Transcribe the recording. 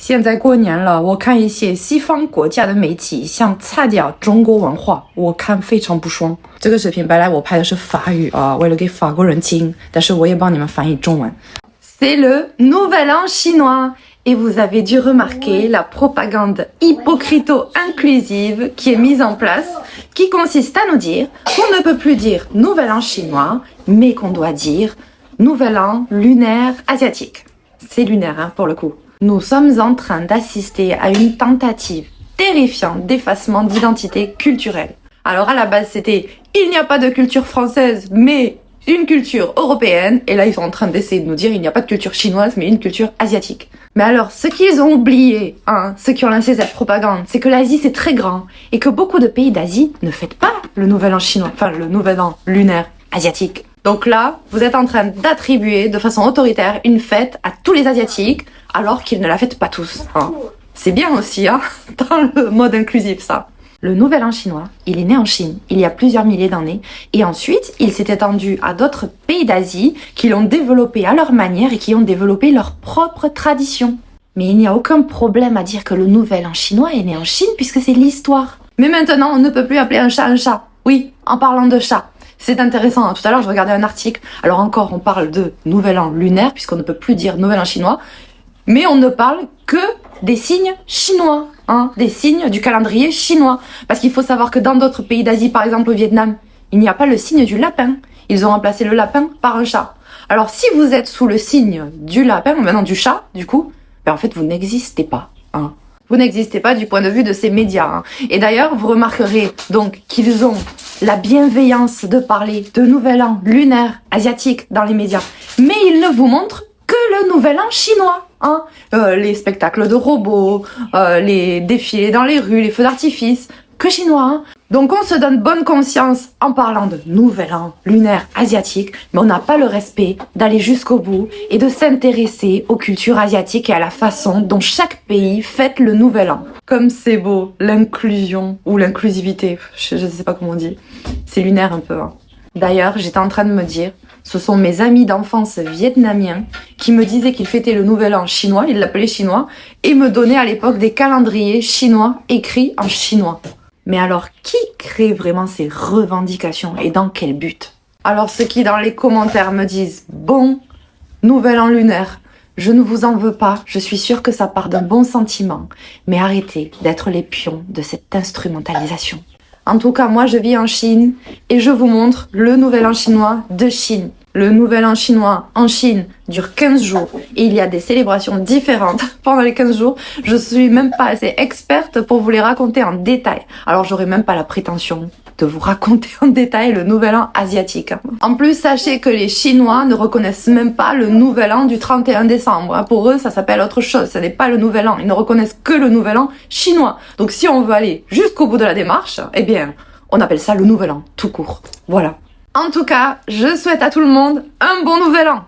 现在过年了，我看一些西方国家的媒体想擦掉中国文化，我看非常不爽。这个视频本来我拍的是法语啊，为了给法国人听，但是我也帮你们翻译中文。C'est le Nouvel An chinois. Et vous avez dû remarquer la propagande hypocrito-inclusive qui est mise en place, qui consiste à nous dire qu'on ne peut plus dire Nouvel An chinois, mais qu'on doit dire Nouvel An lunaire asiatique. C'est lunaire, hein, pour le coup. Nous sommes en train d'assister à une tentative terrifiante d'effacement d'identité culturelle. Alors à la base c'était il n'y a pas de culture française, mais une culture européenne, et là ils sont en train d'essayer de nous dire il n'y a pas de culture chinoise, mais une culture asiatique. Mais alors, ce qu'ils ont oublié, ceux qui ont lancé cette propagande, c'est que l'Asie c'est très grand, et que beaucoup de pays d'Asie ne fêtent pas le Nouvel An chinois, enfin le Nouvel An lunaire asiatique. Donc là, vous êtes en train d'attribuer de façon autoritaire une fête à tous les Asiatiques, alors qu'ils ne la fêtent pas tous. C'est bien aussi, dans le mode inclusif ça. Le Nouvel An chinois, il est né en Chine, il y a plusieurs milliers d'années, et ensuite, il s'est étendu à d'autres pays d'Asie qui l'ont développé à leur manière et qui ont développé leur propre tradition. Mais il n'y a aucun problème à dire que le Nouvel An chinois est né en Chine puisque c'est l'histoire. Mais maintenant, on ne peut plus appeler un chat un chat. Oui, en parlant de chat. C'est intéressant, tout à l'heure je regardais un article, alors encore on parle de Nouvel An lunaire puisqu'on ne peut plus dire Nouvel An chinois, mais on ne parle que des signes chinois, des signes du calendrier chinois. Parce qu'il faut savoir que dans d'autres pays d'Asie, par exemple au Vietnam, il n'y a pas le signe du lapin. Ils ont remplacé le lapin par un chat. Alors si vous êtes sous le signe du lapin, ou maintenant du chat, du coup, en fait vous n'existez pas. Vous n'existez pas du point de vue de ces médias. Et d'ailleurs, vous remarquerez donc qu'ils ont la bienveillance de parler de Nouvel An lunaire asiatique dans les médias. Mais ils ne vous montrent que le Nouvel An chinois. Les spectacles de robots, les défilés dans les rues, les feux d'artifice, que chinois. Donc on se donne bonne conscience en parlant de Nouvel An lunaire asiatique, mais on n'a pas le respect d'aller jusqu'au bout et de s'intéresser aux cultures asiatiques et à la façon dont chaque pays fête le Nouvel An. Comme c'est beau, l'inclusion ou l'inclusivité, je ne sais pas comment on dit, c'est lunaire un peu. D'ailleurs, j'étais en train de me dire, ce sont mes amis d'enfance vietnamiens qui me disaient qu'ils fêtaient le Nouvel An chinois, ils l'appelaient chinois, et me donnaient à l'époque des calendriers chinois écrits en chinois. Mais alors, qui crée vraiment ces revendications et dans quel but? Alors ceux qui dans les commentaires me disent « Bon, Nouvel An lunaire, je ne vous en veux pas, je suis sûre que ça part d'un bon sentiment, mais arrêtez d'être les pions de cette instrumentalisation. » En tout cas, moi je vis en Chine et je vous montre le Nouvel An chinois de Chine. Le Nouvel An chinois en Chine dure 15 jours et il y a des célébrations différentes pendant les 15 jours. Je suis même pas assez experte pour vous les raconter en détail. Alors j'aurais même pas la prétention de vous raconter en détail le Nouvel An asiatique. En plus, sachez que les Chinois ne reconnaissent même pas le Nouvel An du 31 décembre. Pour eux, ça s'appelle autre chose. Ce n'est pas le Nouvel An. Ils ne reconnaissent que le Nouvel An chinois. Donc si on veut aller jusqu'au bout de la démarche, eh bien, on appelle ça le Nouvel An, tout court. Voilà. En tout cas, je souhaite à tout le monde un bon Nouvel An.